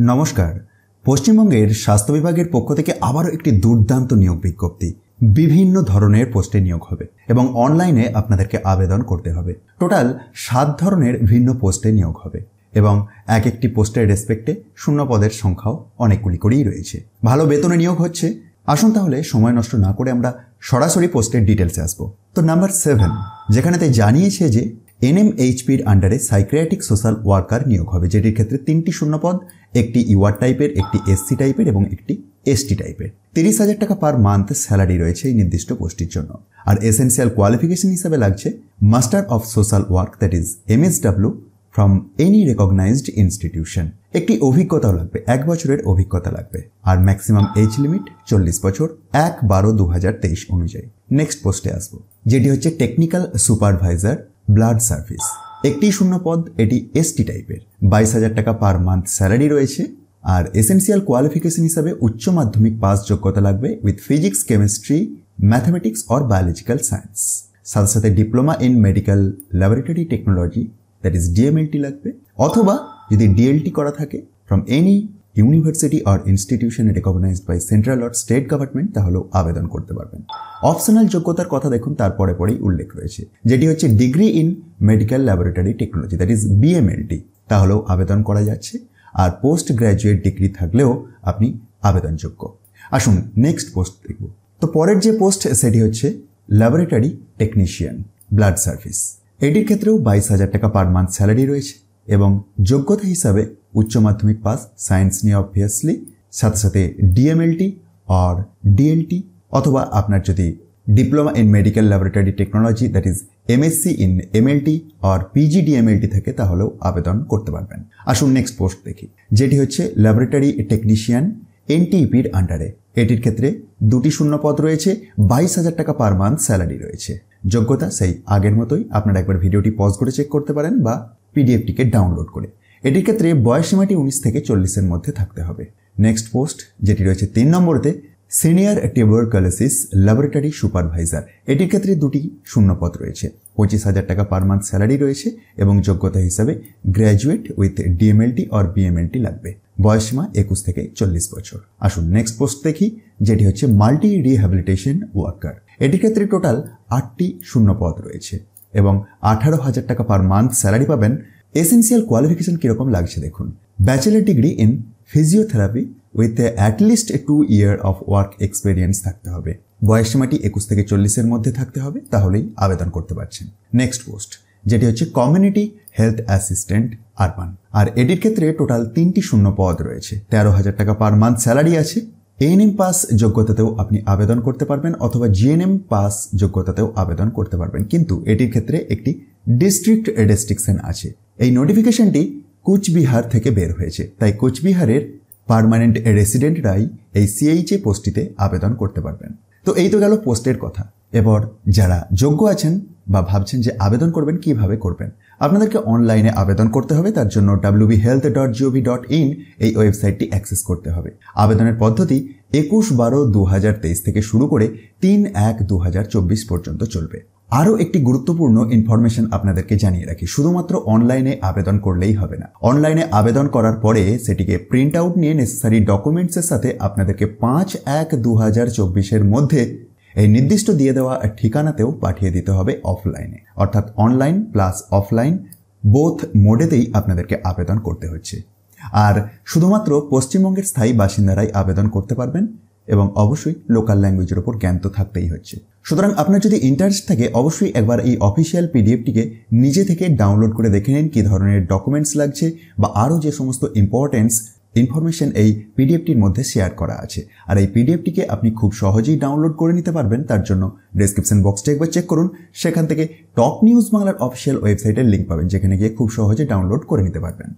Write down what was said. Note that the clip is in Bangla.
নমস্কার। পশ্চিমবঙ্গের স্বাস্থ্য বিভাগের পক্ষ থেকে আবারও একটি দুর্দান্ত নিয়োগ বিজ্ঞপ্তি। বিভিন্ন ধরনের পোস্টে নিয়োগ হবে এবং অনলাইনে আপনাদেরকে আবেদন করতে হবে। টোটাল 7 ধরনের ভিন্ন পোস্টে নিয়োগ হবে এবং এক একটি পোস্টের রেসপেক্টে শূন্য পদের সংখ্যাও অনেকগুলি করেই রয়েছে। ভালো বেতনে নিয়োগ হচ্ছে। আসুন তাহলে সময় নষ্ট না করে আমরা সরাসরি পোস্টের ডিটেলসে আসবো। তো নাম্বার 7, যেখানেতে জানিয়েছে যে এনএমএইচপির আন্ডারে সাইকিয়াট্রিক সোশ্যাল ওয়ার্কার নিয়োগ হবে, যেটির ক্ষেত্রে 3টি শূন্যপদ, একটি ইউআর টাইপের, একটি এসসি টাইপের এবং একটি এসটি টাইপের। 30,000 টাকা পার মান্থ স্যালারি রয়েছে এই নির্দিষ্ট পোস্টের জন্য। আর এসেন্সিয়াল কোয়ালিফিকেশন হিসাবে লাগছে master of social work, that is MSW from any recognised institution. একটি অভিজ্ঞতাও লাগবে, 1 বছরের অভিজ্ঞতা লাগবে। আর ম্যাক্সিমাম এজ লিমিট 40 বছর, 1/12/2023 অনুযায়ী। নেক্সট পোস্টে আসবো, যেটি হচ্ছে টেকনিক্যাল সুপারভাইজার ব্লাড সার্ভিস। একটি শূন্যপদ, এটি এসটি টাইপের। 22,000 টাকা পার মান্থ স্যালারি রয়েছে। আর এসেন্সিয়াল কোয়ালিফিকেশন হিসাবে উচ্চ মাধ্যমিক পাস যোগ্যতা লাগবে with physics, chemistry, mathematics or biological science. সাথে সাথে diploma in medical laboratory technology, that is DMLT লাগবে। অথবা যদি DLT করা থাকে from any university or institution recognised by central or state government, তাহলেও আবেদন করতে পারবেন। অপশনাল যোগ্যতার কথা দেখুন, তারপরে পরেই উল্লেখ রয়েছে, যেটি হচ্ছে degree in medical laboratory technology, that is BMLT, তাহলেও আবেদন করা যাচ্ছে। আর পোস্ট গ্র্যাজুয়েট ডিগ্রি থাকলেও আপনি আবেদনযোগ্য। আসুন নেক্সট পোস্ট দেখব। তো পরের যে পোস্ট সেটি হচ্ছে ল্যাবরেটরি টেকনিশিয়ান ব্লাড সার্ভিস। এটির ক্ষেত্রেও 22,000 টাকা পার মান্থ স্যালারি রয়েছে এবং যোগ্যতা হিসাবে উচ্চ মাধ্যমিক পাস, সায়েন্স নিয়ে অবভিয়াসলি, সাথে সাথে DMLT অর DLT, অথবা আপনার যদি diploma in medical laboratory technology, that is MSc in MLT or PG DMLT থাকে, তাহলেও আবেদন করতে পারবেন। আসুন নেক্সট পোস্ট দেখি, যেটি হচ্ছে ল্যাবরেটরি টেকনিশিয়ান NTEPর আন্ডারে। এটির ক্ষেত্রে 2টি শূন্যপদ রয়েছে, 22,000 টাকা পার মান্থ স্যালারি রয়েছে। যোগ্যতা সেই আগের মতোই, আপনারা একবার ভিডিওটি পজ করে চেক করতে পারেন বা PDFটিকে ডাউনলোড করে। এটির ক্ষেত্রে বয়সসীমাটি 19 থেকে 40-এর মধ্যে থাকতে হবে। নেক্সট পোস্ট যেটি রয়েছে 3 নম্বরেতে, সিনিয়র টিউবারকুলোসিস ল্যাবরেটরি সুপারভাইজার। এটির ক্ষেত্রে 2টি শূন্যপদ রয়েছে, 25,000 টাকা পার মান্থ স্যালারি রয়েছে এবং যোগ্যতা হিসাবে graduate with DMLT or BMLT লাগবে। বয়সসীমা 21 থেকে 40 বছর। আসুন নেক্সট পোস্ট দেখি, যেটি হচ্ছে মাল্টি রিহ্যাবিলিটেশন ওয়ার্কার। এটির ক্ষেত্রে টোটাল 8টি শূন্যপদ রয়েছে এবং 18,000 টাকা পার মান্থ স্যালারি পাবেন। এসেন্সিয়াল কোয়ালিফিকেশন কিরকম লাগছে দেখুন, bachelor degree in physiotherapy with at least 2 year of work experience থাকতে হবে। বয়সসীমাটি 21 থেকে 40-এর মধ্যে থাকতে হবে, তাহলেই আবেদন করতে পারছেন। নেক্সট পোস্ট যেটি হচ্ছে কমিউনিটি হেলথ অ্যাসিস্ট্যান্ট আরবান। আর এটির ক্ষেত্রে টোটাল 3টি শূন্যপদ রয়েছে, 13,000 টাকা পার মান্থ স্যালারি আছে। ANM পাস যোগ্যতাতেও আপনি আবেদন করতে পারবেন অথবা GNM পাস যোগ্যতাতেও আবেদন করতে পারবেন, কিন্তু এটির ক্ষেত্রে একটি ডিস্ট্রিক্ট রেস্ট্রিকশন আছে। এই নোটিফিকেশনটি কুচবিহার থেকে বের হয়েছে, তাই কুচবিহারের পার্মানেন্ট রেসিডেন্টরাই এই CHA পোস্টটিতে আবেদন করতে পারবেন। তো এই তো গেল পোস্টের কথা। এবার যারা যোগ্য আছেন বা ভাবছেন যে আবেদন করবেন, কিভাবে করবেন, আপনাদেরকে অনলাইনে আবেদন করতে হবে। তার জন্য wbhealth.gov.in এই ওয়েবসাইটটি অ্যাক্সেস করতে হবে। আবেদনের পদ্ধতি 21/12/2023 থেকে শুরু করে 3/1/2024 পর্যন্ত চলবে। আরও একটি গুরুত্বপূর্ণ ইনফরমেশন আপনাদেরকে জানিয়ে রাখি, শুধুমাত্র অনলাইনে আবেদন করলেই হবে না। অনলাইনে আবেদন করার পরে সেটিকে প্রিন্ট আউট নিয়ে নেসেসারি ডকুমেন্টসের সাথে আপনাদেরকে 5/1/2024-এর মধ্যে এই নির্দিষ্ট দিয়ে দেওয়া ঠিকানাতেও পাঠিয়ে দিতে হবে অফলাইনে। অর্থাৎ অনলাইন প্লাস অফলাইন বোথ মোডেতেই আপনাদেরকে আবেদন করতে হচ্ছে। আর শুধুমাত্র পশ্চিমবঙ্গের স্থায়ী বাসিন্দারাই আবেদন করতে পারবেন এবং অবশ্যই লোকাল ল্যাঙ্গুয়েজের উপর জ্ঞান তো থাকতেই হচ্ছে। সুতরাং আপনার যদি ইন্টারেস্ট থাকে, অবশ্যই একবার এই অফিসিয়াল PDFটিকে নিজে থেকে ডাউনলোড করে দেখে নিন কী ধরনের ডকুমেন্টস লাগছে বা আরও যে সমস্ত ইনফরমেশন এই PDFটির মধ্যে শেয়ার করা আছে। আর এই PDFটিকে আপনি খুব সহজেই ডাউনলোড করে নিতে পারবেন। তার জন্য ডেসক্রিপশন বক্সটা একবার চেক করুন, সেখান থেকে টপ নিউজ বাংলার অফিসিয়াল ওয়েবসাইটের লিঙ্ক পাবেন, যেখানে গিয়ে খুব সহজে ডাউনলোড করে নিতে পারবেন।